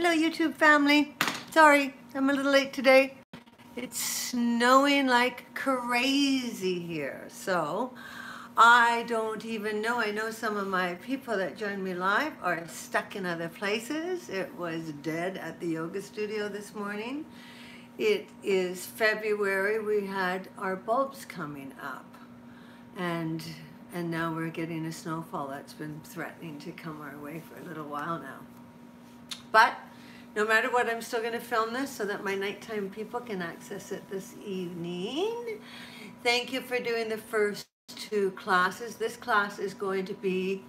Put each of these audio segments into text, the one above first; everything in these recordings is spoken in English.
Hello YouTube family. Sorry, I'm a little late today. It's snowing like crazy here, so I don't even know. I know some of my people that joined me live are stuck in other places. It was dead at the yoga studio this morning. It is February. We had our bulbs coming up, and now we're getting a snowfall that's been threatening to come our way for a little while now. But no matter what, I'm still going to film this so that my nighttime people can access it this evening. Thank you for doing the first two classes. This class is going to be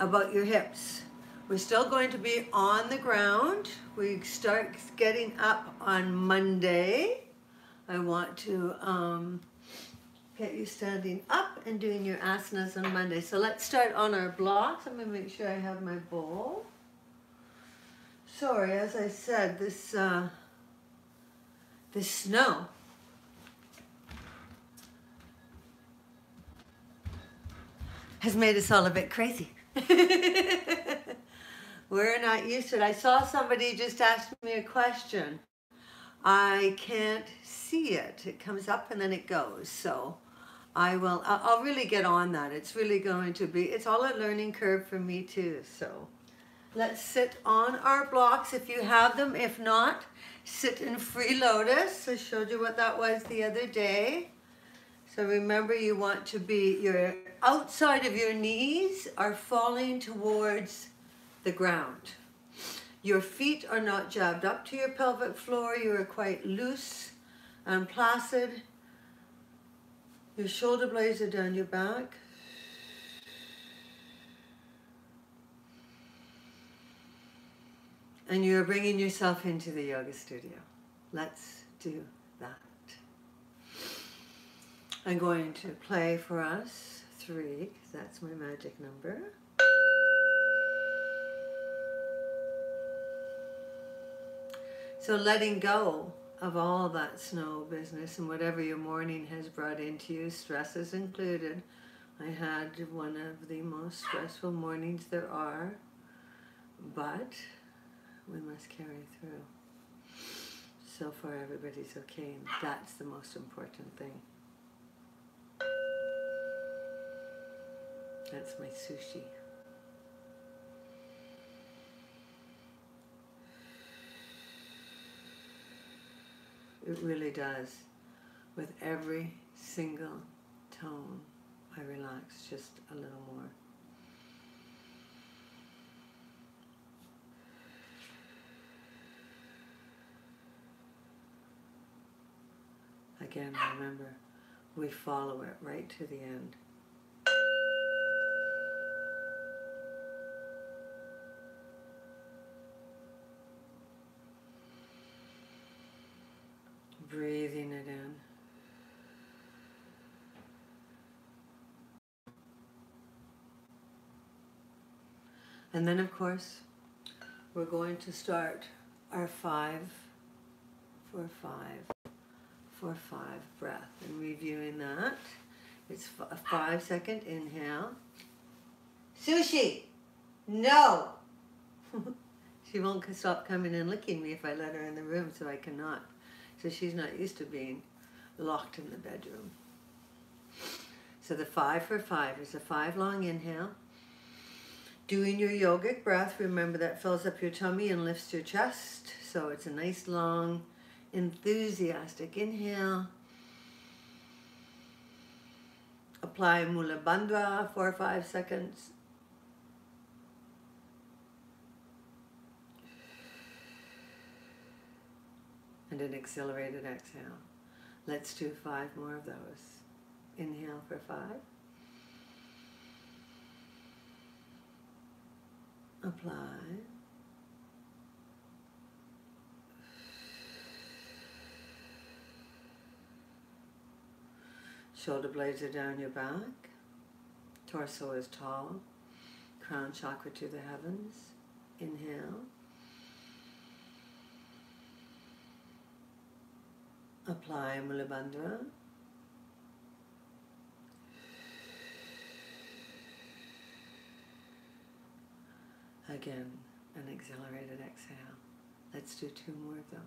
about your hips. We're still going to be on the ground. We start getting up on Monday. I want to get you standing up and doing your asanas on Monday. So let's start on our blocks. I'm going to make sure I have my bowl. Sorry, as I said, this snow has made us all a bit crazy. We're not used to it. I saw somebody just ask me a question. I can't see it. It comes up and then it goes. So I'll really get on that. It's really going to be, it's all a learning curve for me too. So let's sit on our blocks if you have them. If not, sit in free lotus. I showed you what that was the other day. So remember, you want to be, your outside of your knees are falling towards the ground. Your feet are not jabbed up to your pelvic floor. You are quite loose and placid. Your shoulder blades are down your back. And you're bringing yourself into the yoga studio. Let's do that. I'm going to play for us 3, because that's my magic number. So letting go of all that snow business and whatever your morning has brought into you, stresses included. I had one of the most stressful mornings there are, but we must carry through. So far everybody's okay, and that's the most important thing. That's my sushi. It really does. With every single tone, I relax just a little more. Again, remember, we follow it right to the end. Breathing it in. And then, of course, we're going to start our 5, 4, 5, 4, 5 breath. And reviewing that, it's a 5-second inhale. Sushi! No! She won't stop coming and licking me if I let her in the room, so I cannot. So she's not used to being locked in the bedroom. So the 5 for 5 is a 5 long inhale. Doing your yogic breath, remember that fills up your tummy and lifts your chest. So it's a nice long, enthusiastic inhale. Apply Mula Bandha, 4 or 5 seconds. And an accelerated exhale. Let's do 5 more of those. Inhale for 5. Apply. Shoulder blades are down your back. Torso is tall. Crown chakra to the heavens. Inhale. Apply Mula Bandha. Again, an accelerated exhale. Let's do 2 more of those.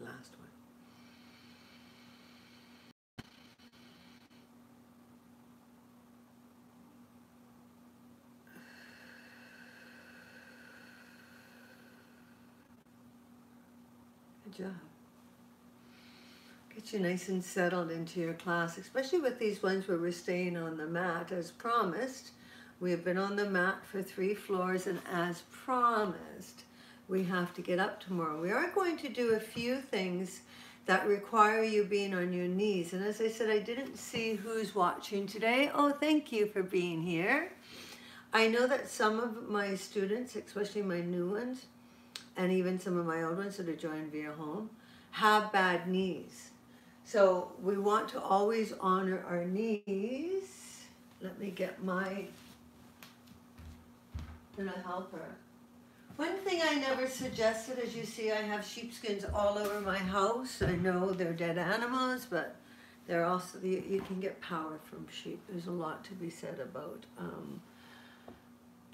Last one. Good job. Get you nice and settled into your class, especially with these ones where we're staying on the mat as promised. We have been on the mat for 3 floors, and as promised, we have to get up tomorrow. We are going to do a few things that require you being on your knees. And as I said, I didn't see who's watching today. Oh, thank you for being here. I know that some of my students, especially my new ones, and even some of my old ones that are joined via home, have bad knees. So we want to always honor our knees. Let me get my little helper. One thing I never suggested, as you see, I have sheepskins all over my house. I know they're dead animals, but they're also, you can get power from sheep. There's a lot to be said about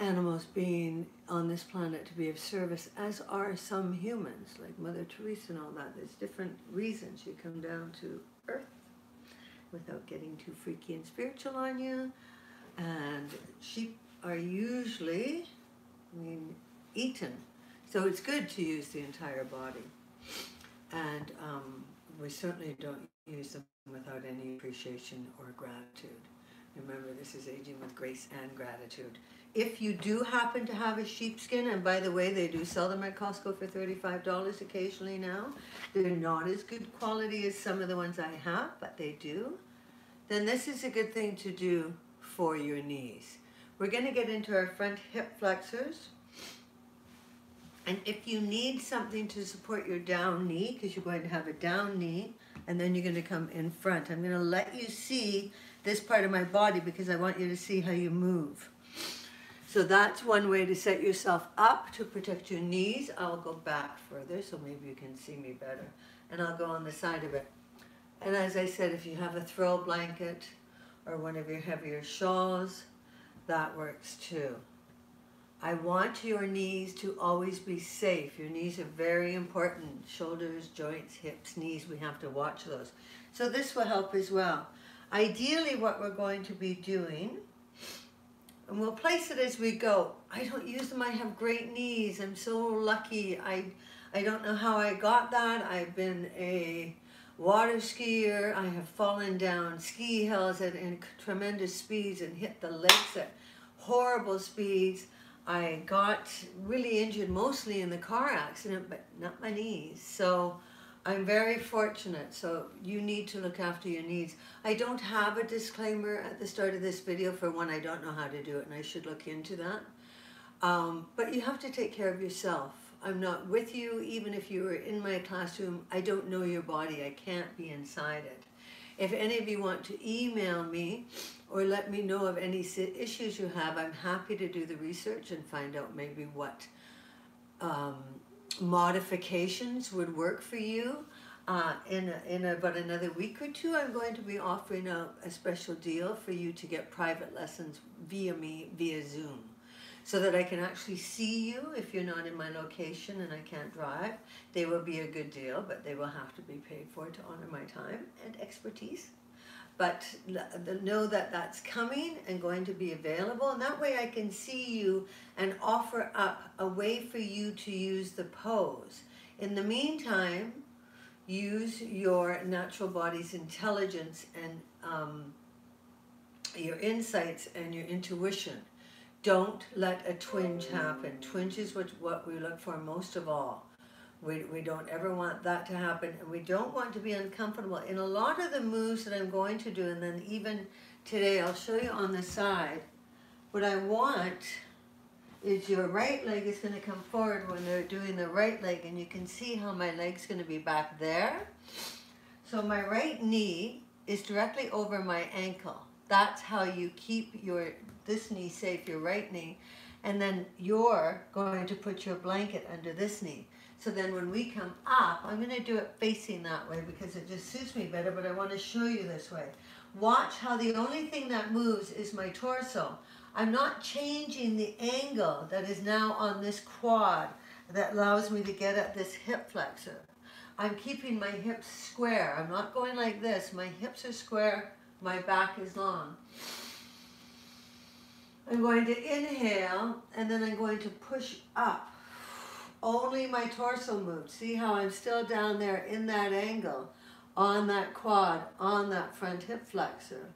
animals being on this planet to be of service, as are some humans, like Mother Teresa and all that. There's different reasons you come down to Earth without getting too freaky and spiritual on you. And sheep are usually, eaten. So it's good to use the entire body. And we certainly don't use them without any appreciation or gratitude. Remember, this is aging with grace and gratitude. If you do happen to have a sheepskin, and by the way, they do sell them at Costco for $35 occasionally now. They're not as good quality as some of the ones I have, but they do. Then this is a good thing to do for your knees. We're going to get into our front hip flexors. And if you need something to support your down knee, because you're going to have a down knee, and then you're going to come in front. I'm going to let you see this part of my body because I want you to see how you move. So that's one way to set yourself up to protect your knees. I'll go back further so maybe you can see me better. And I'll go on the side of it. And as I said, if you have a throw blanket or one of your heavier shawls, that works too. I want your knees to always be safe. Your knees are very important. Shoulders, joints, hips, knees, we have to watch those. So this will help as well. Ideally, what we're going to be doing, and we'll place it as we go. I don't use them. I have great knees. I'm so lucky. I don't know how I got that. I've been a water skier. I have fallen down ski hills in tremendous speeds and hit the lakes at horrible speeds. I got really injured mostly in the car accident, but not my knees. So I'm very fortunate. So you need to look after your knees. I don't have a disclaimer at the start of this video for when I don't know how to do it, and I should look into that. But you have to take care of yourself. I'm not with you. Even if you were in my classroom, I don't know your body. I can't be inside it. If any of you want to email me or let me know of any issues you have, I'm happy to do the research and find out maybe what modifications would work for you. In about another week or two, I'm going to be offering a special deal for you to get private lessons via me, via Zoom, so that I can actually see you if you're not in my location and I can't drive. They will be a good deal, but they will have to be paid for to honor my time and expertise. But know that that's coming and going to be available, and that way I can see you and offer up a way for you to use the pose. In the meantime, use your natural body's intelligence and your insights and your intuition. Don't let a twinge happen. Twinge is what we look for most of all. We don't ever want that to happen, and we don't want to be uncomfortable. In a lot of the moves that I'm going to do, and then even today I'll show you on the side, what I want is your right leg is going to come forward when they're doing the right leg, and you can see how my leg's going to be back there. So my right knee is directly over my ankle. That's how you keep this knee safe, your right knee, and then you're going to put your blanket under this knee. So then when we come up, I'm going to do it facing that way because it just suits me better, but I want to show you this way. Watch how the only thing that moves is my torso. I'm not changing the angle that is now on this quad that allows me to get at this hip flexor. I'm keeping my hips square. I'm not going like this. My hips are square, my back is long. I'm going to inhale, and then I'm going to push up. Only my torso moves. See how I'm still down there in that angle, on that quad, on that front hip flexor.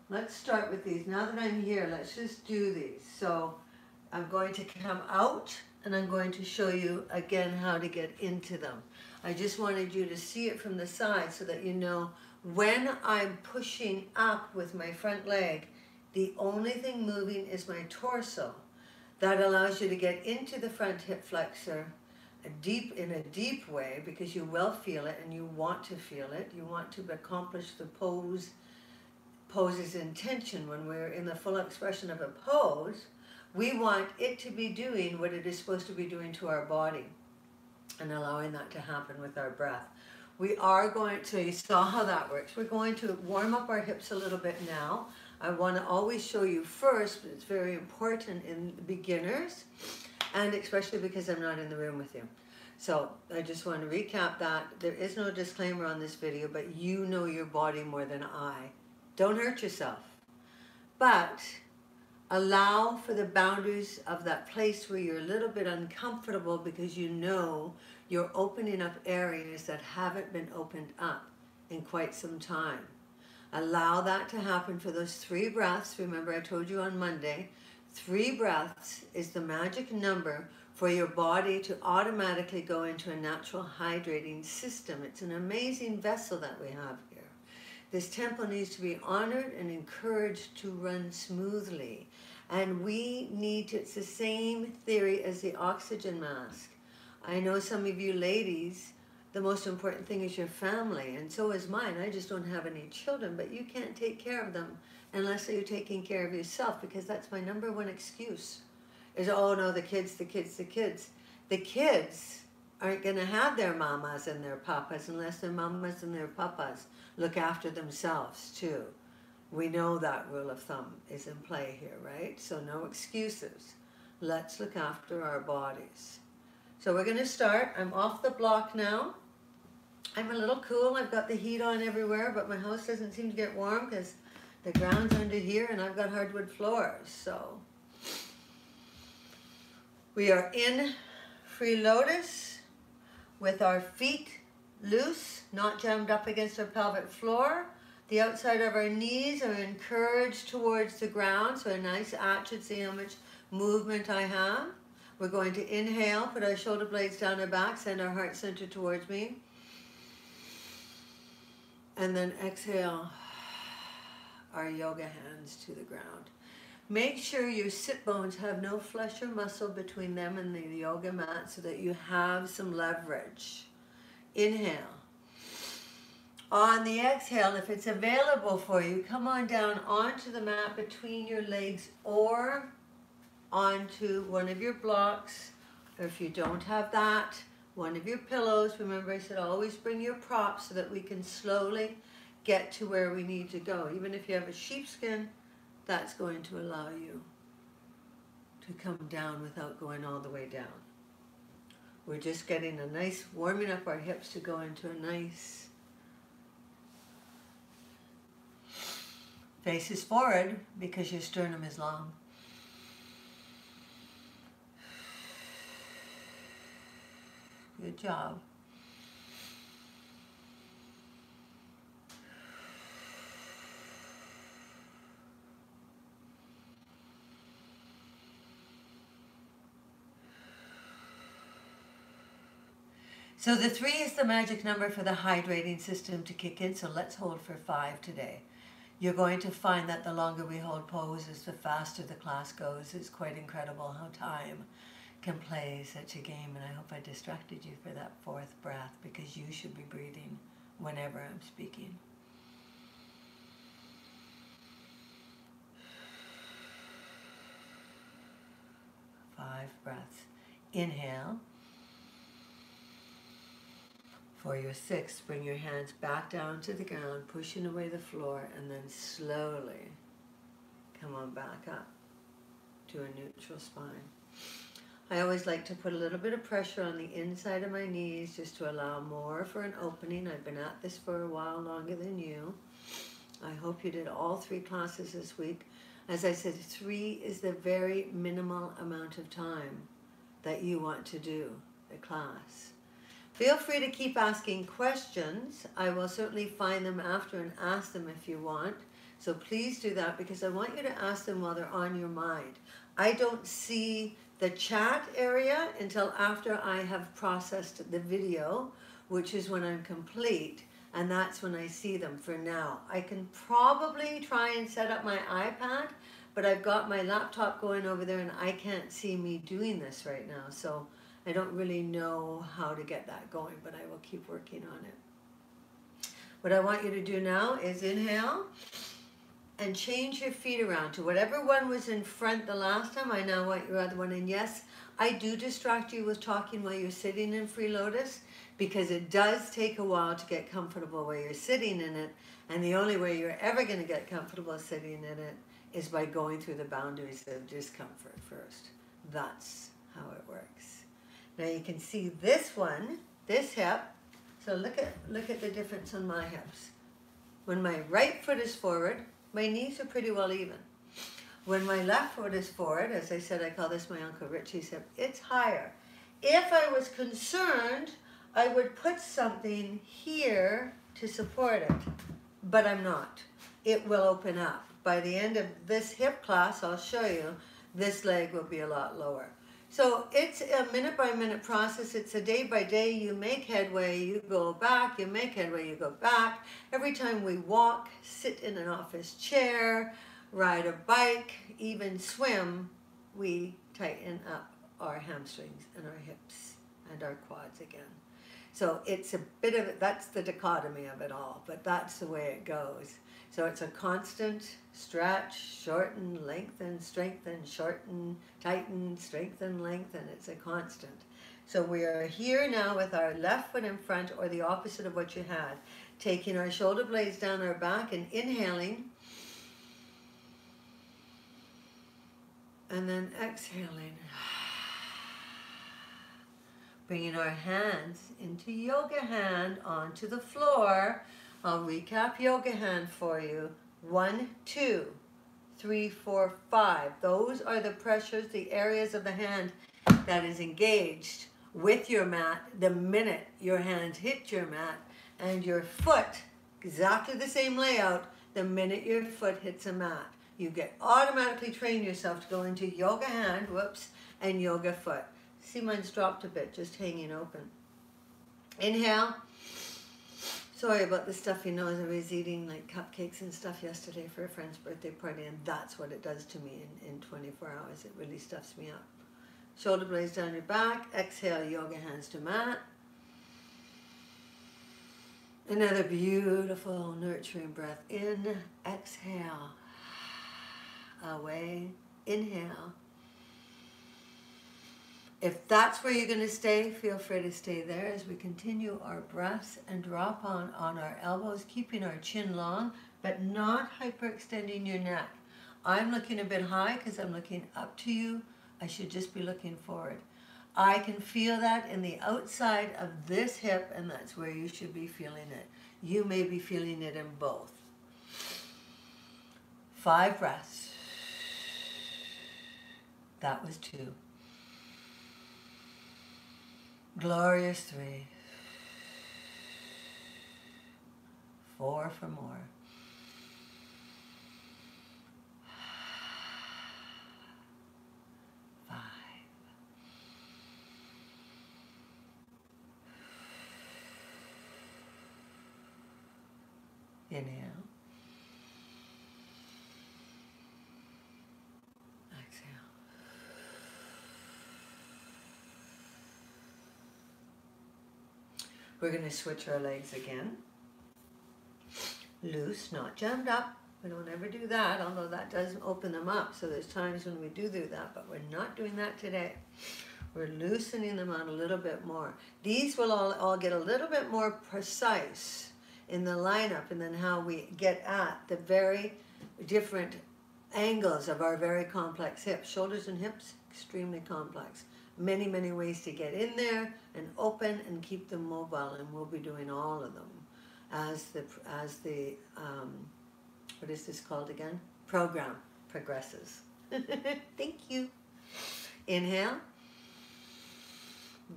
Let's start with these. Now that I'm here, let's just do these. So I'm going to come out, and I'm going to show you again how to get into them. I just wanted you to see it from the side so that you know when I'm pushing up with my front leg, the only thing moving is my torso. That allows you to get into the front hip flexor in a deep way, because you will feel it and you want to feel it. You want to accomplish the pose's intention. When we're in the full expression of a pose, we want it to be doing what it is supposed to be doing to our body, and allowing that to happen with our breath. We are going to, you saw how that works. We're going to warm up our hips a little bit now. I want to always show you first, but it's very important in beginners, and especially because I'm not in the room with you. So I just want to recap that. There is no disclaimer on this video, but you know your body more than I. Don't hurt yourself. But allow for the boundaries of that place where you're a little bit uncomfortable, because you know you're opening up areas that haven't been opened up in quite some time. Allow that to happen for those 3 breaths. Remember, I told you on Monday, 3 breaths is the magic number for your body to automatically go into a natural hydrating system. It's an amazing vessel that we have here. This temple needs to be honored and encouraged to run smoothly. And we need to, it's the same theory as the oxygen mask. I know some of you ladies, the most important thing is your family, and so is mine. I just don't have any children, but you can't take care of them unless you're taking care of yourself, because that's my #1 excuse. Is, oh no, the kids, the kids, the kids. The kids aren't going to have their mamas and their papas unless their mamas and their papas look after themselves too. We know that rule of thumb is in play here, right? So no excuses. Let's look after our bodies. So we're going to start. I'm off the block now. I'm a little cool. I've got the heat on everywhere, but my house doesn't seem to get warm because the ground's under here and I've got hardwood floors. So we are in free lotus with our feet loose, not jammed up against our pelvic floor. The outside of our knees are encouraged towards the ground, so a nice arch. See how much movement I have. We're going to inhale, put our shoulder blades down our back, send our heart center towards me. And then exhale our yoga hands to the ground. Make sure your sit bones have no flesh or muscle between them and the yoga mat so that you have some leverage. Inhale. On the exhale, if it's available for you, come on down onto the mat between your legs or onto one of your blocks, or if you don't have that, one of your pillows. Remember, I said always bring your props so that we can slowly get to where we need to go. Even if you have a sheepskin, that's going to allow you to come down without going all the way down. We're just getting a nice, warming up our hips to go into a nice, faces forward because your sternum is long. Good job. So the 3 is the magic number for the hydrating system to kick in, so let's hold for 5 today. You're going to find that the longer we hold poses, the faster the class goes. It's quite incredible how time can play such a game, and I hope I distracted you for that 4th breath, because you should be breathing whenever I'm speaking. Five breaths. Inhale. For your 6, bring your hands back down to the ground, pushing away the floor, and then slowly come on back up to a neutral spine. I always like to put a little bit of pressure on the inside of my knees just to allow more for an opening. I've been at this for a while longer than you. I hope you did all 3 classes this week. As I said, 3 is the very minimal amount of time that you want to do the class. Feel free to keep asking questions. I will certainly find them after and ask them if you want. So please do that, because I want you to ask them while they're on your mind. I don't see the chat area until after I have processed the video, which is when I'm complete, and that's when I see them for now. I can probably try and set up my iPad, but I've got my laptop going over there and I can't see me doing this right now. So I don't really know how to get that going, but I will keep working on it. What I want you to do now is inhale and change your feet around to whatever one was in front the last time. I now want your other one. And yes, I do distract you with talking while you're sitting in free lotus, because it does take a while to get comfortable while you're sitting in it. And the only way you're ever going to get comfortable sitting in it is by going through the boundaries of discomfort first. That's how it works. Now you can see this one, this hip. So look at the difference on my hips. When my right foot is forward, my knees are pretty well even. When my left foot is forward, as I said, I call this my Uncle Richie's hip, it's higher. If I was concerned, I would put something here to support it, but I'm not. It will open up. By the end of this hip class, I'll show you, this leg will be a lot lower. So it's a minute-by-minute process. It's a day-by-day. You make headway, you go back, you make headway, you go back. Every time we walk, sit in an office chair, ride a bike, even swim, we tighten up our hamstrings and our hips and our quads again. So it's a bit of, that's the dichotomy of it all, but that's the way it goes. So it's a constant stretch, shorten, lengthen, strengthen, shorten, tighten, strengthen, lengthen. It's a constant. So we are here now with our left foot in front, or the opposite of what you had. Taking our shoulder blades down our back and inhaling. And then exhaling. Bringing our hands into yoga hand onto the floor. I'll recap yoga hand for you. 1, 2, 3, 4, 5. Those are the pressures, the areas of the hand that is engaged with your mat the minute your hand hit your mat, and your foot, exactly the same layout, the minute your foot hits a mat. You get automatically train yourself to go into yoga hand, whoops, and yoga foot. See, mine's dropped a bit, just hanging open. Inhale. Sorry about the stuffy nose. I was eating like cupcakes and stuff yesterday for a friend's birthday party, and that's what it does to me in 24 hours. It really stuffs me up. Shoulder blades down your back. Exhale, yoga hands to mat. Another beautiful nurturing breath in. Exhale. Away. Inhale. If that's where you're going to stay, feel free to stay there as we continue our breaths and drop on our elbows, keeping our chin long, but not hyperextending your neck. I'm looking a bit high because I'm looking up to you. I should just be looking forward. I can feel that in the outside of this hip, and that's where you should be feeling it. You may be feeling it in both. 5 breaths. That was 2. Glorious 3. 4 for more. 5. Inhale. Exhale. We're going to switch our legs again. Loose, not jammed up. We don't ever do that, although that does open them up. So there's times when we do that, but we're not doing that today. We're loosening them out a little bit more. These will all get a little bit more precise in the lineup, and then how we get at the very different angles of our very complex hips. Shoulders and hips, extremely complex. Many, many ways to get in there and open and keep them mobile, and we'll be doing all of them as the what is this called again? Program progresses. Thank you. Inhale.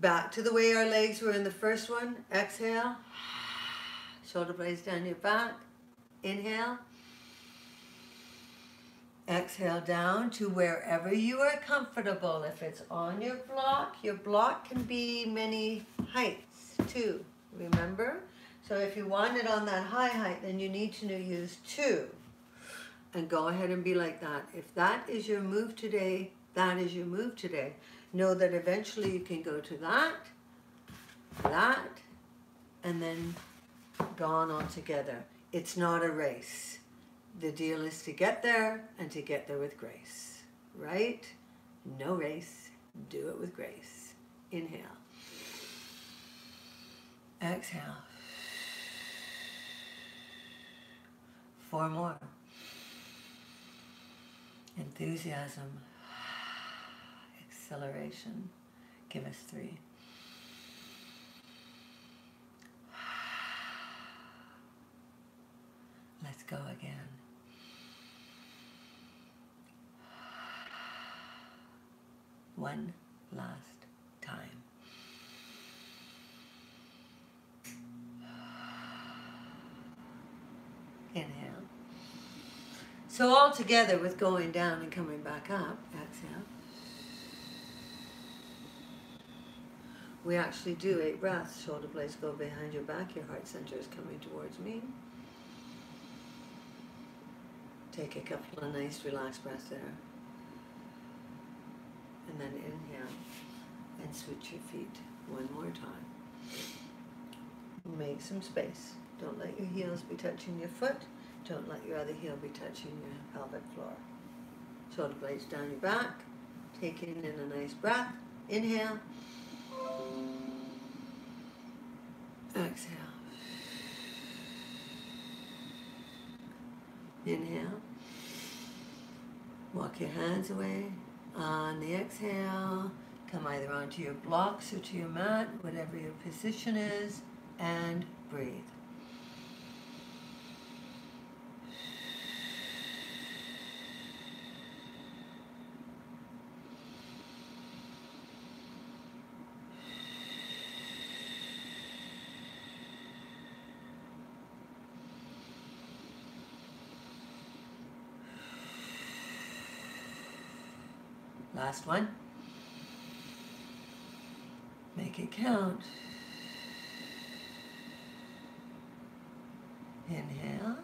Back to the way our legs were in the first one. Exhale. Shoulder blades down your back. Inhale. Exhale down to wherever you are comfortable. If it's on your block can be many heights too. Remember? So if you want it on that high height, then you need to use 2. And go ahead and be like that. If that is your move today, that is your move today. Know that eventually you can go to that, and then go on all together. It's not a race. The deal is to get there, and to get there with grace, right? No race, do it with grace. Inhale. Exhale. 4 more. Enthusiasm. Acceleration. Give us 3. Let's go again. One last time. Inhale. So all together with going down and coming back up, exhale. We actually do 8 breaths. Shoulder blades go behind your back. Your heart center is coming towards me. Take a couple of nice relaxed breaths there. And then inhale and switch your feet one more time. Make some space. Don't let your heels be touching your foot. Don't let your other heel be touching your pelvic floor. Shoulder blades down your back. Taking in a nice breath. Inhale. Exhale. Inhale. Walk your hands away. On the exhale, come either onto your blocks or to your mat, whatever your position is, and breathe. Last one. Make it count. Inhale.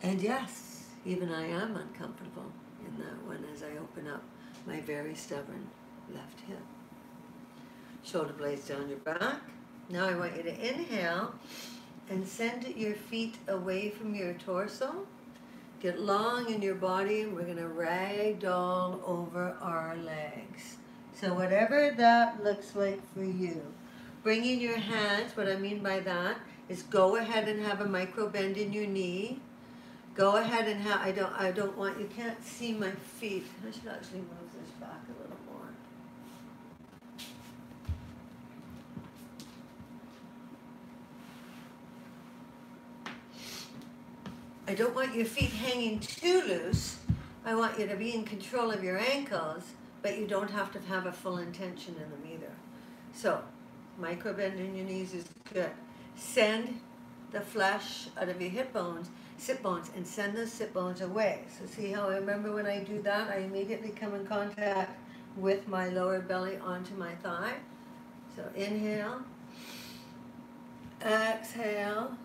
And yes, even I am uncomfortable in that one as I open up my very stubborn left hip. Shoulder blades down your back. Now I want you to inhale and send your feet away from your torso. Get long in your body. We're going to ragdoll over our legs. So whatever that looks like for you. Bringing your hands, what I mean by that is go ahead and have a micro bend in your knee. Go ahead and have, I don't want, you can't see my feet. I should actually move this back a little more. I don't want your feet hanging too loose. I want you to be in control of your ankles, but you don't have to have a full intention in them either. So, micro bend in your knees is good. Send the flesh out of your hip bones, sit bones, and send those sit bones away. So see how I remember when I do that, I immediately come in contact with my lower belly onto my thigh. So inhale, exhale,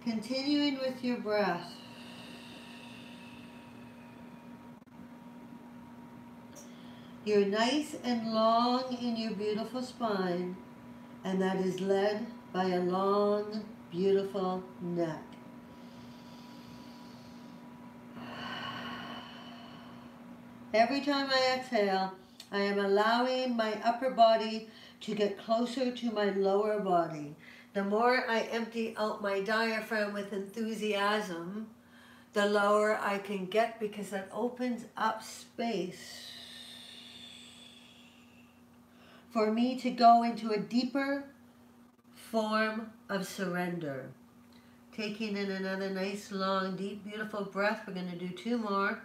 continuing with your breath. You're nice and long in your beautiful spine, and that is led by a long, beautiful neck. Every time I exhale, I am allowing my upper body to get closer to my lower body. The more I empty out my diaphragm with enthusiasm, the lower I can get, because that opens up space for me to go into a deeper form of surrender. Taking in another nice, long, deep, beautiful breath. We're going to do 2 more.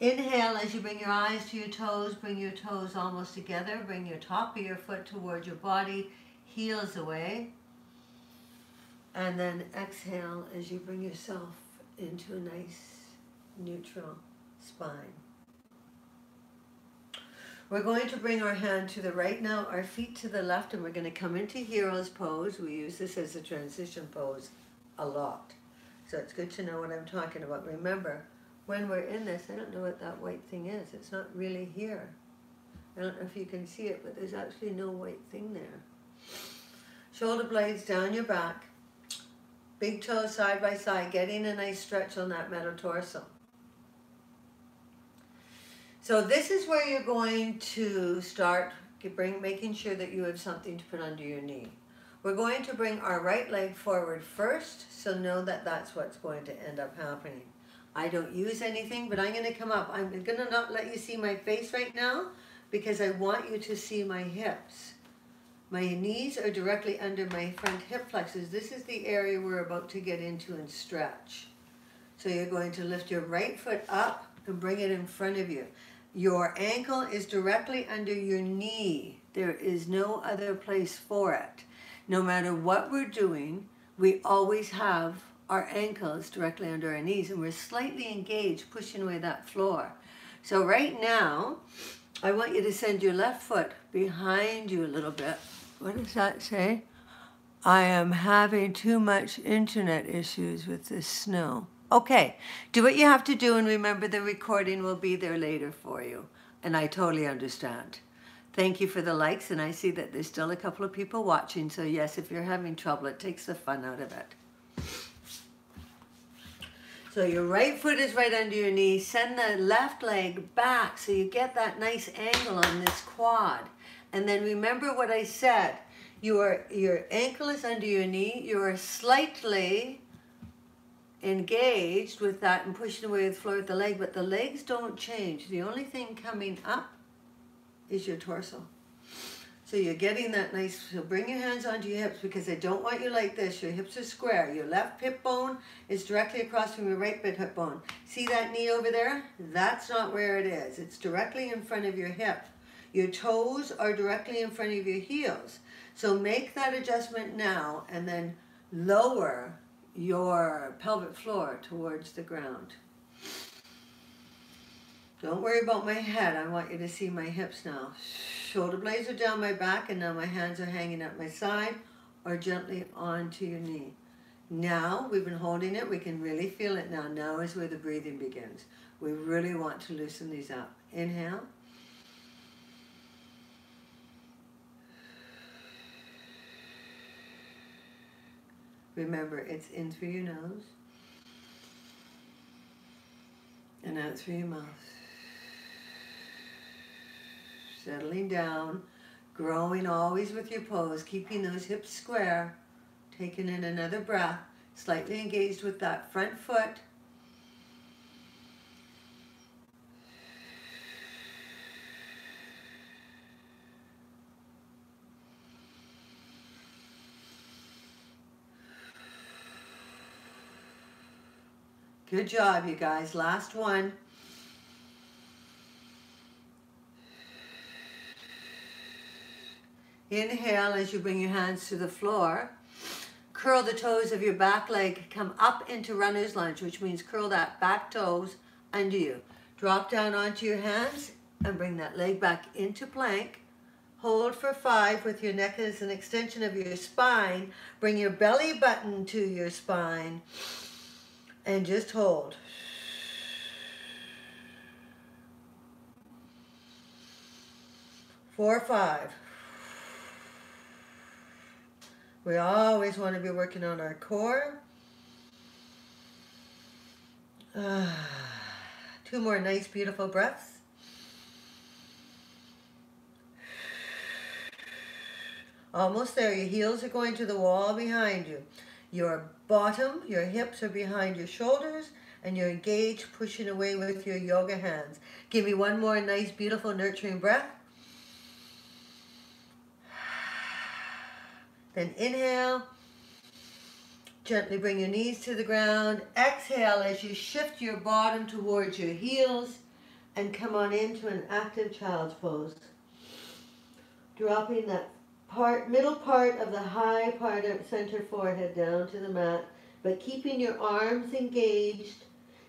Inhale as you bring your eyes to your toes. Bring your toes almost together. Bring your top of your foot towards your body. Heels away. And then exhale as you bring yourself into a nice, neutral spine. We're going to bring our hand to the right now, our feet to the left, and we're going to come into hero's pose. We use this as a transition pose a lot. So it's good to know what I'm talking about. Remember, when we're in this, I don't know what that white thing is. It's not really here. I don't know if you can see it, but there's actually no white thing there. Shoulder blades down your back. Big toes side by side, getting a nice stretch on that metatarsal. So this is where you're going to start making sure that you have something to put under your knee. We're going to bring our right leg forward first, so know that that's what's going to end up happening. I don't use anything, but I'm going to come up. I'm going to not let you see my face right now because I want you to see my hips. My knees are directly under my front hip flexors. This is the area we're about to get into and stretch. So you're going to lift your right foot up and bring it in front of you. Your ankle is directly under your knee. There is no other place for it. No matter what we're doing, we always have our ankles directly under our knees, and we're slightly engaged, pushing away that floor. So right now, I want you to send your left foot behind you a little bit. What does that say? I am having too much internet issues with this snow. Okay, do what you have to do, and remember the recording will be there later for you. And I totally understand. Thank you for the likes, and I see that there's still a couple of people watching. So yes, if you're having trouble, it takes the fun out of it. So your right foot is right under your knee. Send the left leg back so you get that nice angle on this quad. And then remember what I said. Your ankle is under your knee. You are slightly engaged with that and pushing away the floor with the leg, but the legs don't change. The only thing coming up is your torso. So you're getting that nice, so bring your hands onto your hips, because I don't want you like this. Your hips are square. Your left hip bone is directly across from your right hip bone. See that knee over there? That's not where it is. It's directly in front of your hip. Your toes are directly in front of your heels. So make that adjustment now and then lower your pelvic floor towards the ground. Don't worry about my head. I want you to see my hips now. Shoulder blades are down my back, and now my hands are hanging at my side or gently onto your knee. Now, we've been holding it. We can really feel it now. Now is where the breathing begins. We really want to loosen these up. Inhale. Remember, it's in through your nose and out through your mouth. Settling down, growing always with your pose, keeping those hips square, taking in another breath, slightly engaged with that front foot. Good job, you guys. Last one. Inhale as you bring your hands to the floor. Curl the toes of your back leg. Come up into runner's lunge, which means curl that back toes under you. Drop down onto your hands and bring that leg back into plank. Hold for 5 with your neck as an extension of your spine. Bring your belly button to your spine. And just hold. 4, 5. We always want to be working on our core. 2 more nice, beautiful breaths. Almost there. Your heels are going to the wall behind you. Your bottom, your hips are behind your shoulders, and you're engaged, pushing away with your yoga hands. Give me 1 more nice, beautiful, nurturing breath. Then inhale. Gently bring your knees to the ground. Exhale as you shift your bottom towards your heels and come on into an active child's pose. Dropping that middle part of the high part of center forehead down to the mat, but keeping your arms engaged,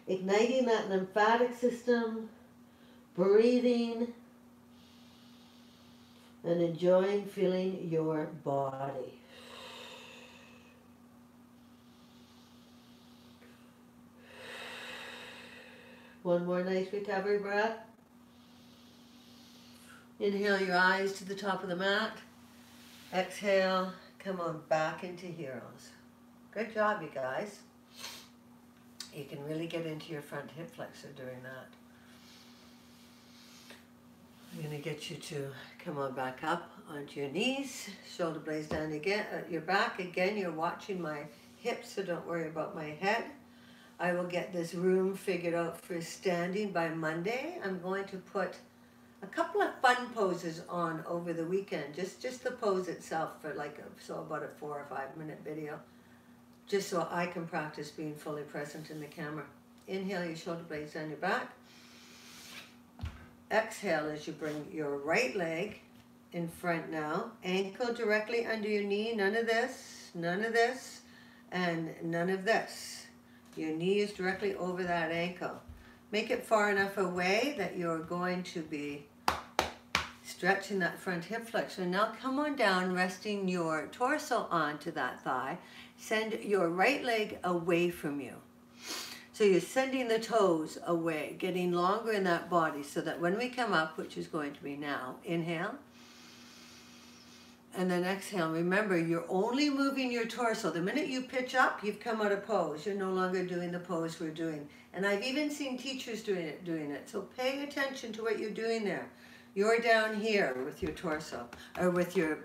igniting that lymphatic system, breathing, and enjoying feeling your body. One more nice recovery breath. Inhale your eyes to the top of the mat. Exhale, come on back into heroes. Good job, you guys. You can really get into your front hip flexor doing that. I'm going to get you to come on back up onto your knees, shoulder blades down again at your back. Again, you're watching my hips, so don't worry about my head. I will get this room figured out for standing by Monday. I'm going to put a couple of fun poses on over the weekend, just the pose itself for about a 4 or 5 minute video, just so I can practice being fully present in the camera. Inhale your shoulder blades down your back. Exhale as you bring your right leg in front now. Ankle directly under your knee. None of this, and none of this. Your knee is directly over that ankle. Make it far enough away that you're going to be stretching that front hip flexor. Now come on down, resting your torso onto that thigh. Send your right leg away from you. So you're sending the toes away, getting longer in that body so that when we come up, which is going to be now, inhale. And then exhale. Remember, you're only moving your torso. The minute you pitch up, you've come out of pose. You're no longer doing the pose we're doing. And I've even seen teachers doing it. So pay attention to what you're doing there. You're down here with your torso, or with your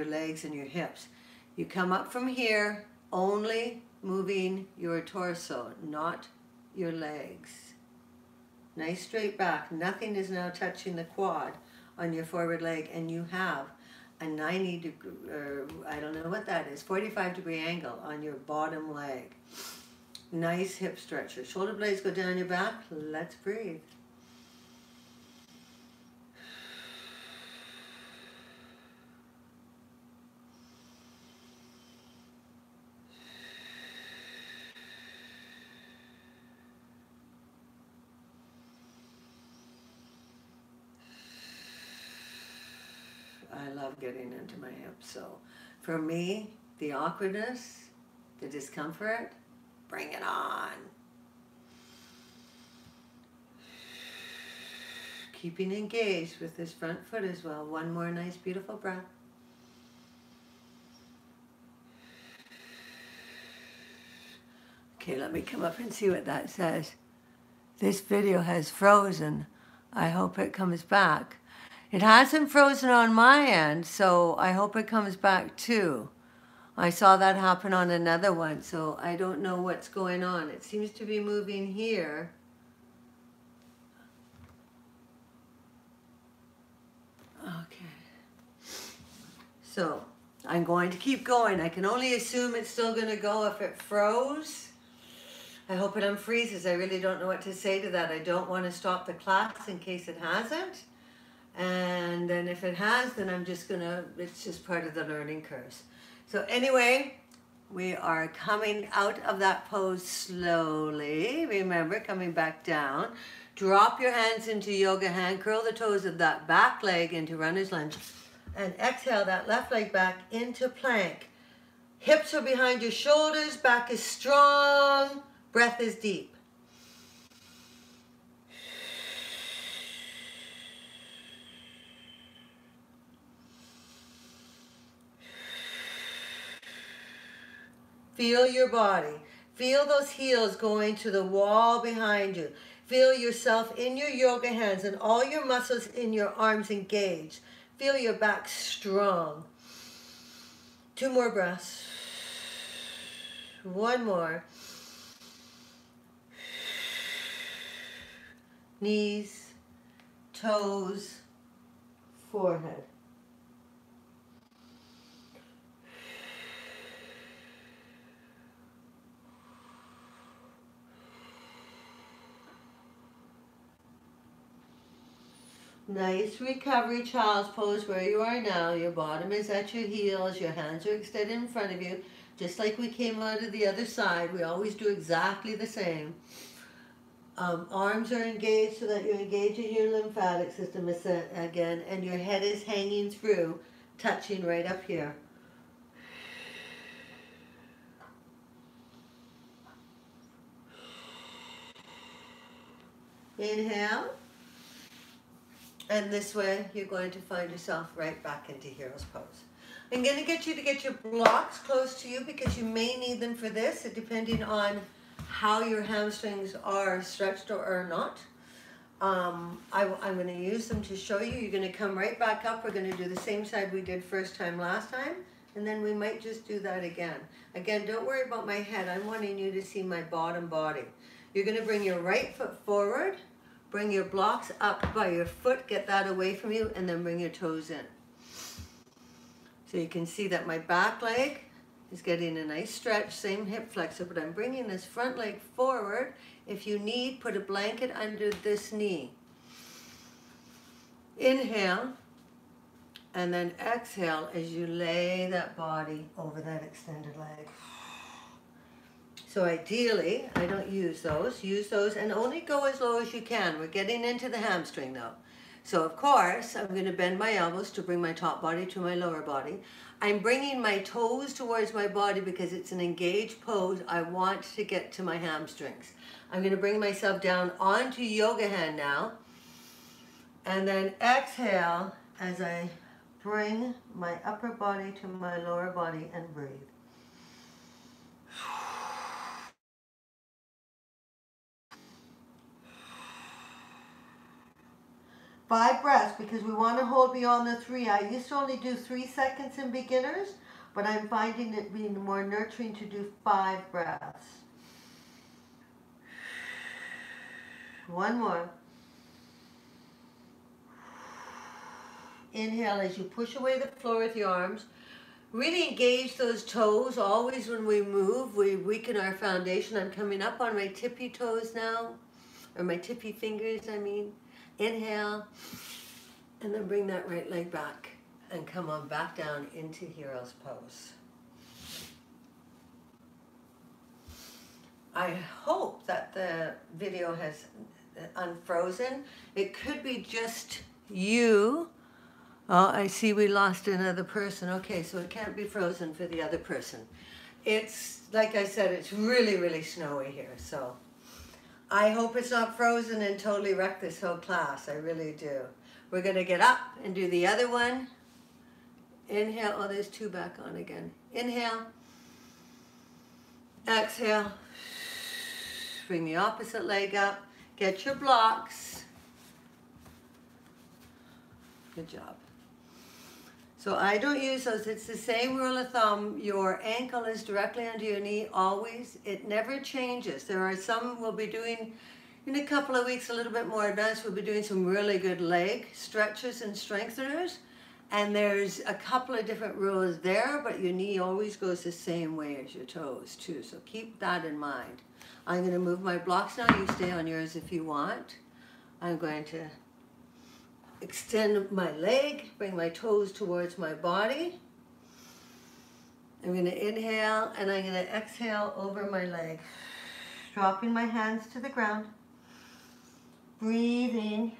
legs and your hips. You come up from here, only moving your torso, not your legs. Nice straight back. Nothing is now touching the quad on your forward leg, and you have a 90 degree, I don't know what that is, 45 degree angle on your bottom leg. Nice hip stretcher. Shoulder blades go down your back. Let's breathe. I love getting into my hips. So for me, the awkwardness, the discomfort, bring it on. Keeping engaged with this front foot as well. One more nice, beautiful breath. Okay, let me come up and see what that says. This video has frozen. I hope it comes back. It hasn't frozen on my end, so I hope it comes back too. I saw that happen on another one, so I don't know what's going on. It seems to be moving here. Okay. So I'm going to keep going. I can only assume it's still going to go if it froze. I hope it unfreezes. I really don't know what to say to that. I don't want to stop the class in case it hasn't. And then if it has, then I'm just it's just part of the learning curves. So anyway, we are coming out of that pose slowly. Remember, coming back down. Drop your hands into yoga hand. Curl the toes of that back leg into runner's lunge. And exhale that left leg back into plank. Hips are behind your shoulders. Back is strong. Breath is deep. Feel your body. Feel those heels going to the wall behind you. Feel yourself in your yoga hands and all your muscles in your arms engaged. Feel your back strong. 2 more breaths. 1 more. Knees, toes, forehead. Nice recovery, child's pose where you are now. Your bottom is at your heels. Your hands are extended in front of you. Just like we came out of the other side. We always do exactly the same. Arms are engaged so that you're engaging your lymphatic system again. And your head is hanging through, touching right up here. Inhale. And this way, you're going to find yourself right back into hero's pose. I'm going to get you to get your blocks close to you because you may need them for this, depending on how your hamstrings are stretched or not. I'm going to use them to show you. You're going to come right back up. We're going to do the same side we did last time, and then we might just do that again. Again, don't worry about my head. I'm wanting you to see my bottom body. You're going to bring your right foot forward. Bring your blocks up by your foot, get that away from you, and then bring your toes in. So you can see that my back leg is getting a nice stretch, same hip flexor, but I'm bringing this front leg forward. If you need, put a blanket under this knee. Inhale, and then exhale as you lay that body over that extended leg. So ideally, I don't use those and only go as low as you can. We're getting into the hamstring though. So of course, I'm going to bend my elbows to bring my top body to my lower body. I'm bringing my toes towards my body because it's an engaged pose. I want to get to my hamstrings. I'm going to bring myself down onto yoga hand now. And then exhale as I bring my upper body to my lower body and breathe. 5 breaths because we want to hold beyond the 3. I used to only do 3 seconds in beginners, but I'm finding it being more nurturing to do 5 breaths. 1 more. Inhale as you push away the floor with your arms. Really engage those toes. Always when we move, we weaken our foundation. I'm coming up on my tippy toes now, or my tippy fingers, I mean. Inhale, and then bring that right leg back and come on back down into hero's pose. I hope that the video has unfrozen. It could be just you. Oh, I see we lost another person. Okay, so it can't be frozen for the other person. It's, like I said, it's really, really snowy here, so I hope it's not frozen and totally wreck this whole class. I really do. We're going to get up and do the other one. Inhale. Oh, there's 2 back on again. Inhale. Exhale. Bring the opposite leg up. Get your blocks. Good job. So I don't use those. It's the same rule of thumb. Your ankle is directly under your knee always. It never changes. There are some we'll be doing in a couple of weeks, a little bit more advanced. We'll be doing some really good leg stretches and strengtheners. And there's a couple of different rules there, but your knee always goes the same way as your toes too. So keep that in mind. I'm going to move my blocks now. You stay on yours if you want. I'm going to extend my leg, bring my toes towards my body. I'm going to inhale and I'm going to exhale over my leg. Dropping my hands to the ground. Breathing.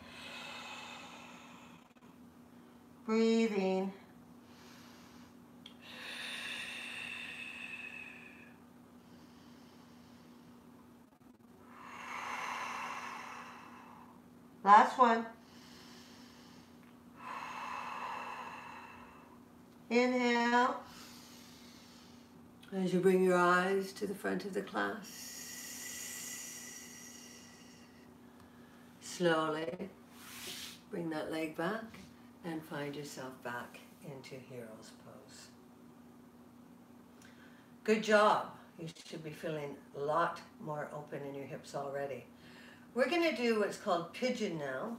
Breathing. Last one. Inhale. As you bring your eyes to the front of the class, slowly bring that leg back and find yourself back into hero's pose. Good job. You should be feeling a lot more open in your hips already. We're going to do what's called pigeon now.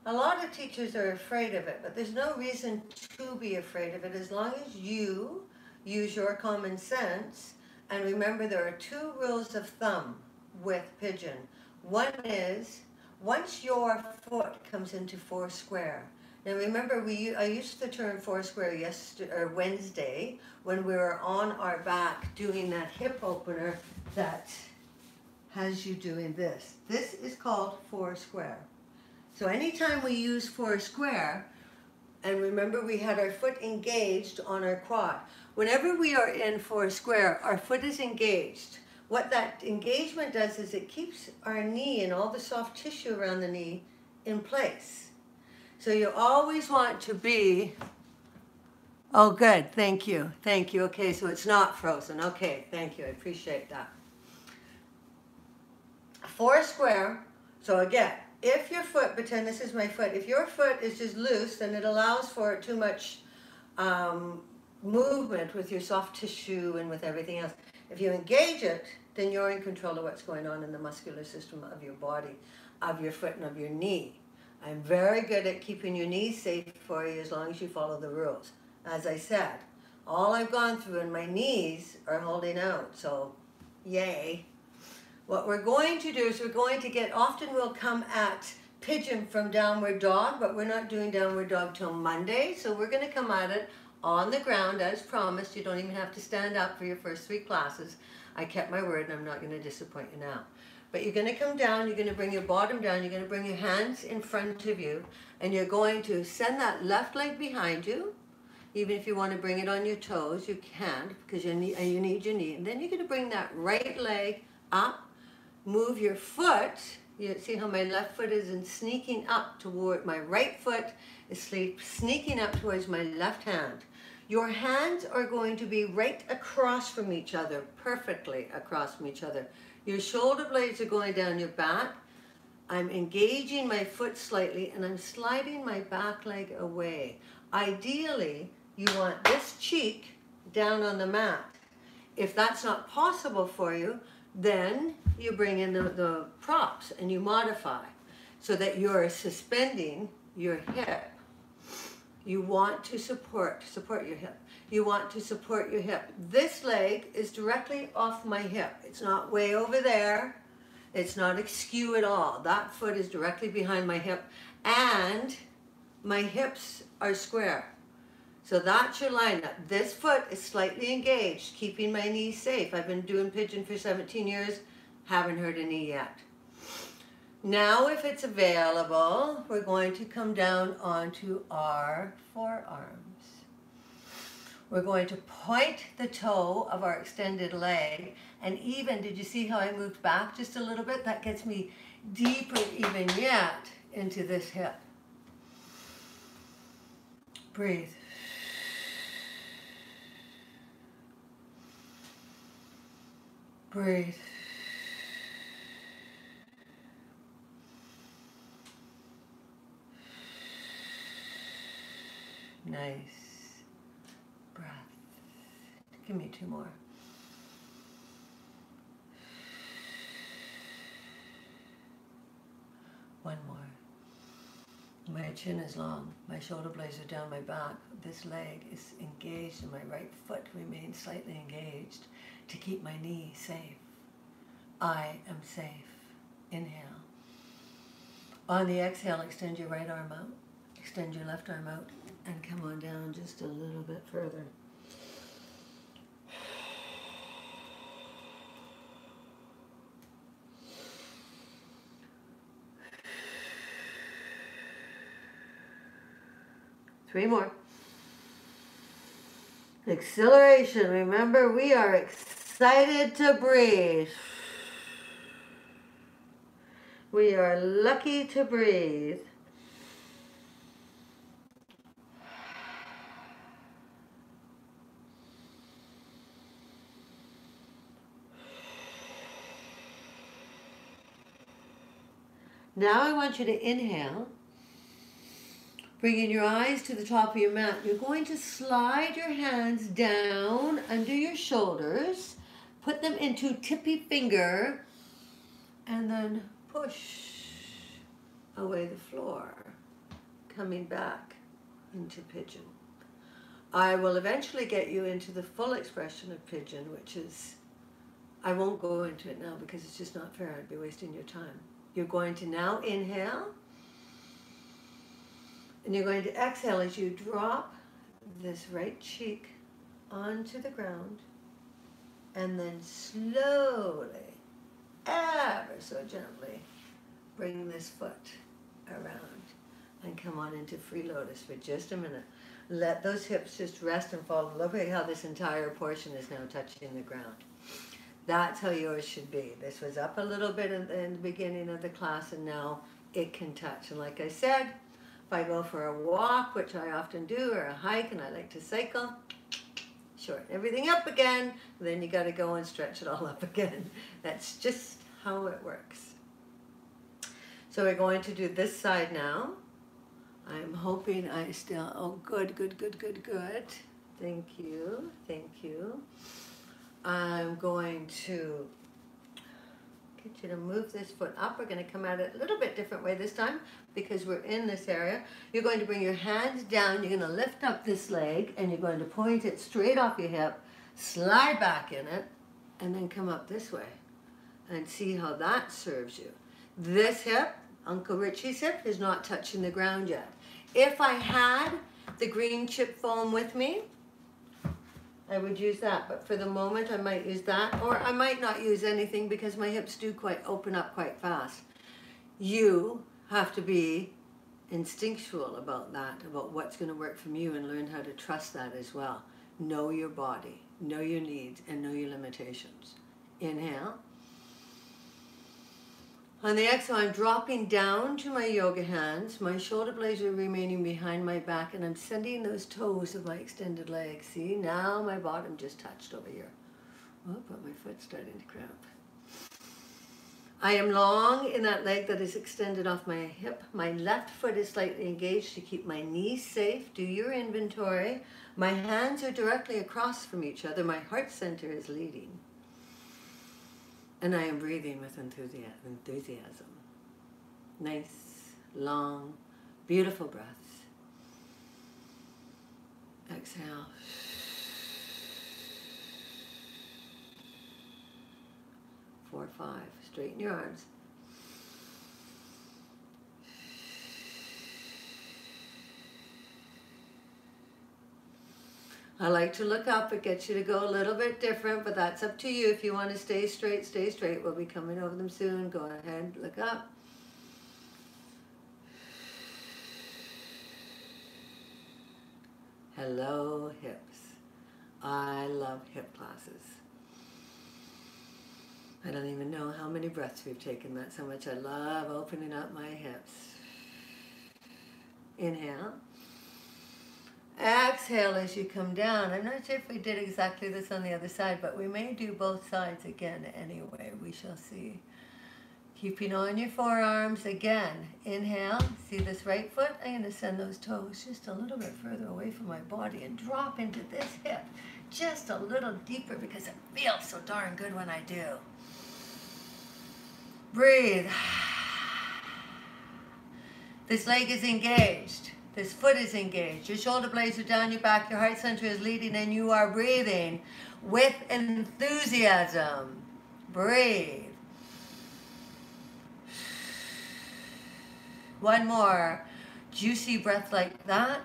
A lot of teachers are afraid of it, but there's no reason to be afraid of it as long as you use your common sense. And remember, there are 2 rules of thumb with pigeon. One is, once your foot comes into 4 square. Now remember, I used the term 4 square Wednesday when we were on our back doing that hip opener that has you doing this. This is called 4 square. So anytime we use 4 square, and remember we had our foot engaged on our quad. Whenever we are in 4 square, our foot is engaged. What that engagement does is it keeps our knee and all the soft tissue around the knee in place. So you always want to be, oh good, thank you. Okay, so it's not frozen. Okay, thank you, I appreciate that. 4 square, so again, if your foot, pretend this is my foot, if your foot is just loose, then it allows for too much movement with your soft tissue and with everything else. If you engage it, then you're in control of what's going on in the muscular system of your body, of your foot and of your knee. I'm very good at keeping your knees safe for you as long as you follow the rules. As I said, all I've gone through and my knees are holding out, so yay. What we're going to do is we're going to get, often we'll come at pigeon from downward dog, but we're not doing downward dog till Monday, so we're going to come at it on the ground as promised. You don't even have to stand up for your first 3 classes. I kept my word and I'm not going to disappoint you now. But you're going to come down, you're going to bring your bottom down, you're going to bring your hands in front of you, and you're going to send that left leg behind you. Even if you want to bring it on your toes, you can, because you need your knee. And then you're going to bring that right leg up, move your foot. You see how my left foot is sneaking up toward, my right foot is sneaking up towards my left hand. Your hands are going to be right across from each other, perfectly across from each other. Your shoulder blades are going down your back. I'm engaging my foot slightly and I'm sliding my back leg away. Ideally, you want this cheek down on the mat. If that's not possible for you, then you bring in the props and you modify so that you're suspending your hip. You want to support your hip. You want to support your hip. This leg is directly off my hip. It's not way over there. It's not askew at all. That foot is directly behind my hip and my hips are square. So that's your lineup. This foot is slightly engaged, keeping my knees safe. I've been doing pigeon for 17 years, haven't hurt a knee yet. Now, if it's available, we're going to come down onto our forearms. We're going to point the toe of our extended leg, and even, did you see how I moved back just a little bit? That gets me deeper even yet into this hip. Breathe. Breathe. Nice breath. Give me 2 more. One more. My chin is long. My shoulder blades are down my back. This leg is engaged and my right foot remains slightly engaged to keep my knee safe. I am safe. Inhale. On the exhale, extend your right arm out. Extend your left arm out. And come on down just a little bit further. Three more. Acceleration. Remember, we are excited to breathe. We are lucky to breathe. Now I want you to inhale, bringing your eyes to the top of your mat. You're going to slide your hands down under your shoulders, put them into tippy finger, and then push away the floor, coming back into pigeon. I will eventually get you into the full expression of pigeon, which is, I won't go into it now because it's just not fair. I'd be wasting your time. You're going to now inhale, and you're going to exhale as you drop this right cheek onto the ground, and then slowly, ever so gently, bring this foot around and come on into free lotus for just a minute. Let those hips just rest and fall. Look at how this entire portion is now touching the ground. That's how yours should be. This was up a little bit in the beginning of the class, and now it can touch. And like I said, if I go for a walk, which I often do, or a hike, and I like to cycle, shorten everything up again, then you got to go and stretch it all up again. That's just how it works. So we're going to do this side now. I'm hoping I still, oh good, good, good, good, good. Thank you, thank you. I'm going to get you to move this foot up. We're going to come at it a little bit different way this time because we're in this area. You're going to bring your hands down. You're going to lift up this leg, and you're going to point it straight off your hip, slide back in it, and then come up this way and see how that serves you. This hip, Uncle Richie's hip, is not touching the ground yet. If I had the green chip foam with me, I would use that, but for the moment I might use that, or I might not use anything because my hips do open up quite fast. You have to be instinctual about that, about what's going to work from you, and learn how to trust that as well. Know your body, know your needs, and know your limitations. Inhale. On the exhale, I'm dropping down to my yoga hands. My shoulder blades are remaining behind my back, and I'm sending those toes of my extended legs. See, now my bottom just touched over here. Oh, but my foot's starting to cramp. I am long in that leg that is extended off my hip. My left foot is slightly engaged to keep my knees safe. Do your inventory. My hands are directly across from each other. My heart center is leading. And I am breathing with enthusiasm. Nice, long, beautiful breaths. Exhale. 4, 5. Straighten your arms. I like to look up. It gets you to go a little bit different, but that's up to you. If you want to stay straight, stay straight. We'll be coming over them soon. Go ahead, look up. Hello, hips. I love hip classes. I don't even know how many breaths we've taken. That's how much I love opening up my hips. Inhale. Exhale as you come down. I'm not sure if we did exactly this on the other side, but we may do both sides again anyway. We shall see. Keeping on your forearms again. Inhale. See this right foot? I'm going to send those toes just a little bit further away from my body and drop into this hip just a little deeper because it feels so darn good when I do. Breathe. This leg is engaged. This foot is engaged. Your shoulder blades are down your back. Your heart center is leading, and you are breathing with enthusiasm. Breathe. One more juicy breath like that.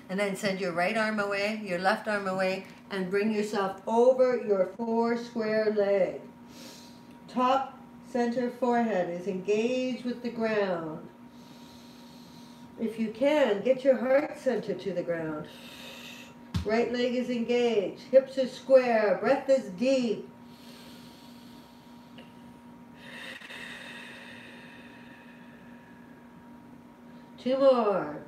And then send your right arm away, your left arm away, and bring yourself over your 4 square leg. Top center forehead is engaged with the ground. If you can, get your heart center to the ground. Right leg is engaged. Hips are square. Breath is deep. Two more.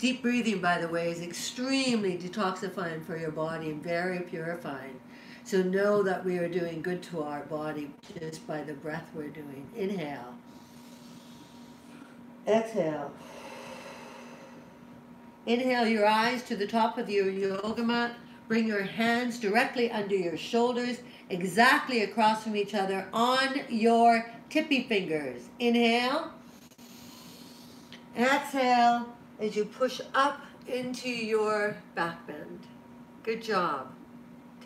Deep breathing, by the way, is extremely detoxifying for your body and very purifying. So know that we are doing good to our body just by the breath we're doing. Inhale. Exhale. Inhale your eyes to the top of your yoga mat. Bring your hands directly under your shoulders, exactly across from each other on your tippy fingers. Inhale. Exhale as you push up into your back bend. Good job.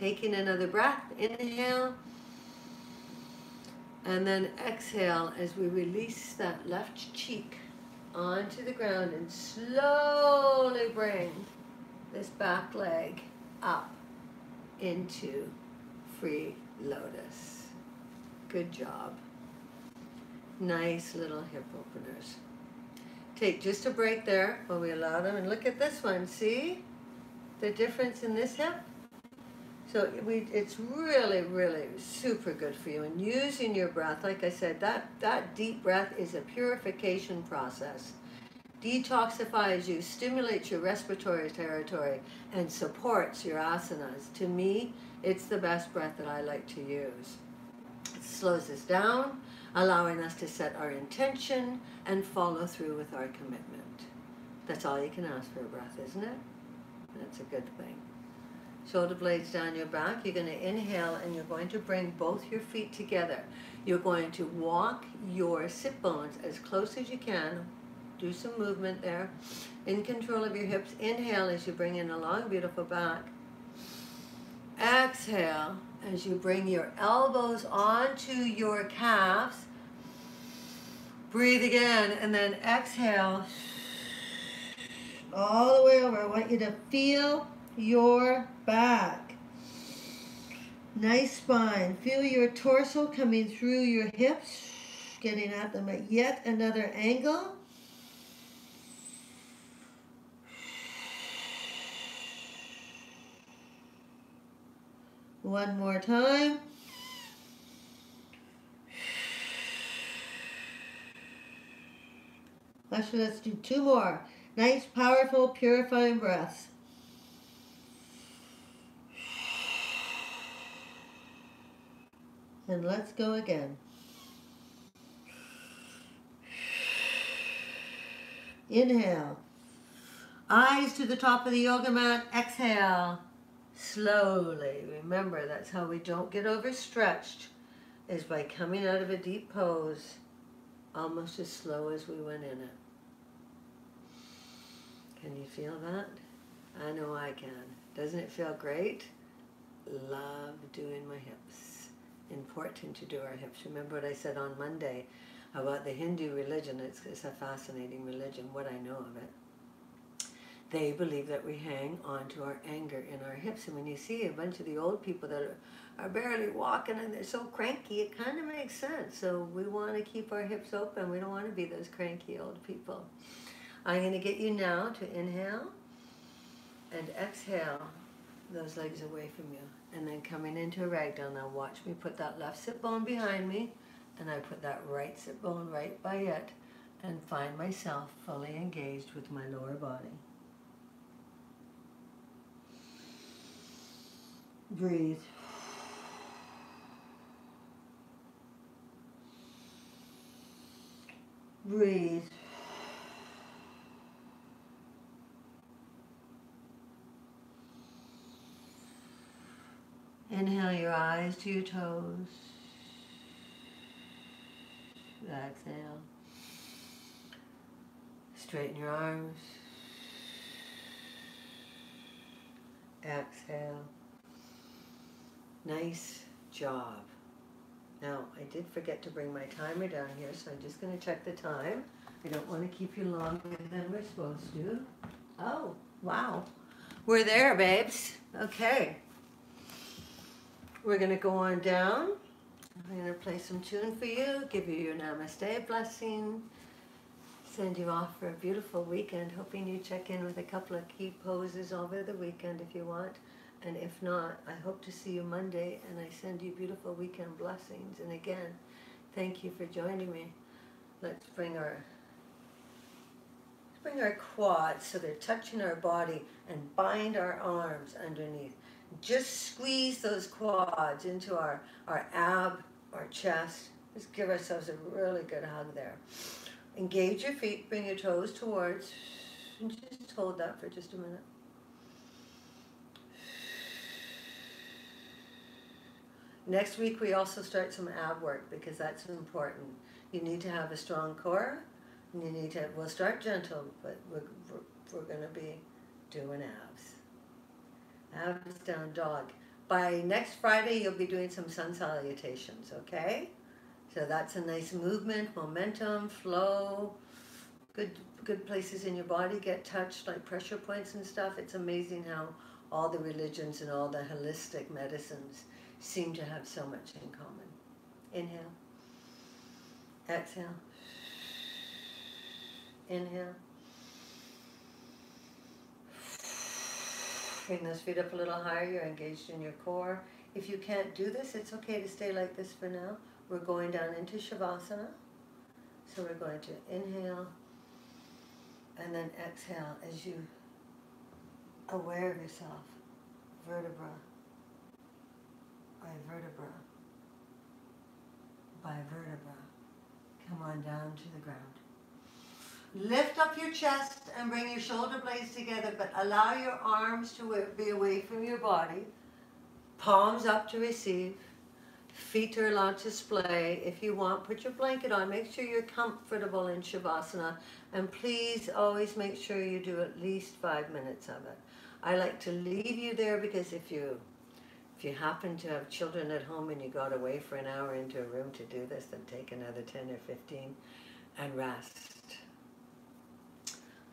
Taking another breath. Inhale. And then exhale as we release that left cheek onto the ground and slowly bring this back leg up into free lotus. Good job. Nice little hip openers. Take just a break there while we allow them, and look at this one. See the difference in this hip? So it's really, really super good for you. And using your breath, like I said, that deep breath is a purification process. Detoxifies you, stimulates your respiratory territory, and supports your asanas. To me, it's the best breath that I like to use. It slows us down, allowing us to set our intention and follow through with our commitment. That's all you can ask for a breath, isn't it? That's a good thing. Shoulder blades down your back. You're going to inhale and you're going to bring both your feet together. You're going to walk your sit bones as close as you can. Do some movement there. In control of your hips. Inhale as you bring in a long, beautiful back. Exhale as you bring your elbows onto your calves. Breathe again, and then exhale all the way over. I want you to feel your back. Nice spine. Feel your torso coming through your hips, getting at them at yet another angle. One more time. Actually, let's do two more. Nice, powerful, purifying breaths. And let's go again. Inhale. Eyes to the top of the yoga mat. Exhale. Slowly. Remember, that's how we don't get overstretched, is by coming out of a deep pose almost as slow as we went in it. Can you feel that? I know I can. Doesn't it feel great? Love doing my hips. Important to do our hips. Remember what I said on Monday about the Hindu religion? It's a fascinating religion, what I know of it. They believe that we hang on to our anger in our hips. And when you see a bunch of the old people that are barely walking and they're so cranky, it kind of makes sense. So we want to keep our hips open. We don't want to be those cranky old people. I'm going to get you now to inhale and exhale those legs away from you. And then coming into a ragdoll. Now watch me put that left sit bone behind me, and I put that right sit bone right by it, and find myself fully engaged with my lower body. Breathe. Breathe. Inhale your eyes to your toes. Exhale. Straighten your arms. Exhale. Nice job. Now, I did forget to bring my timer down here, so I'm just going to check the time. I don't want to keep you longer than we're supposed to. Oh, wow. We're there, babes. Okay. We're going to go on down. I'm going to play some tune for you, give you your namaste blessing, send you off for a beautiful weekend, hoping you check in with a couple of key poses over the weekend if you want. And if not, I hope to see you Monday, and I send you beautiful weekend blessings. And again, thank you for joining me. Let's bring our bring our quads so they're touching our body and bind our arms underneath. Just squeeze those quads into our ab, our chest. Just give ourselves a really good hug there. Engage your feet, bring your toes towards, and just hold that for just a minute. Next week we also start some ab work because that's important. You need to have a strong core, and you need to, we'll start gentle, but we're going to be doing abs. Abs down dog. By next Friday you'll be doing some sun salutations, okay? So that's a nice movement, momentum, flow, good places in your body get touched, like pressure points and stuff. It's amazing how all the religions and all the holistic medicines seem to have so much in common. Inhale. Exhale. Inhale. Bring those feet up a little higher. You're engaged in your core. If you can't do this, it's okay to stay like this for now. We're going down into Shavasana. So we're going to inhale and then exhale as you aware of yourself, vertebra by vertebra by vertebra. Come on down to the ground. Lift up your chest and bring your shoulder blades together, but allow your arms to be away from your body. Palms up to receive. Feet are allowed to splay. If you want, put your blanket on. Make sure you're comfortable in Shavasana. And please always make sure you do at least 5 minutes of it. I like to leave you there because if you happen to have children at home and you got away for an hour into a room to do this, then take another 10 or 15 and rest.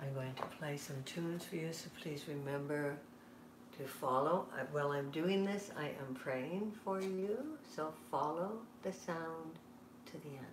I'm going to play some tunes for you, so please remember to follow. While I'm doing this, I am praying for you, so follow the sound to the end.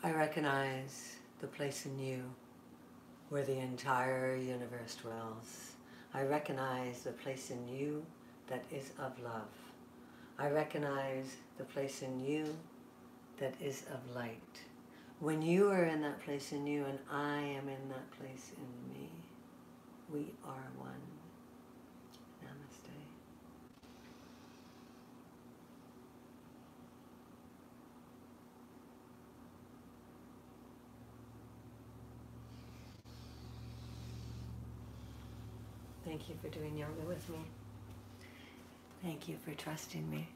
I recognize the place in you where the entire universe dwells. I recognize the place in you that is of love. I recognize the place in you that is of light. When you are in that place in you and I am in that place in me, we are one. Namaste. Thank you for doing yoga with me. Thank you for trusting me.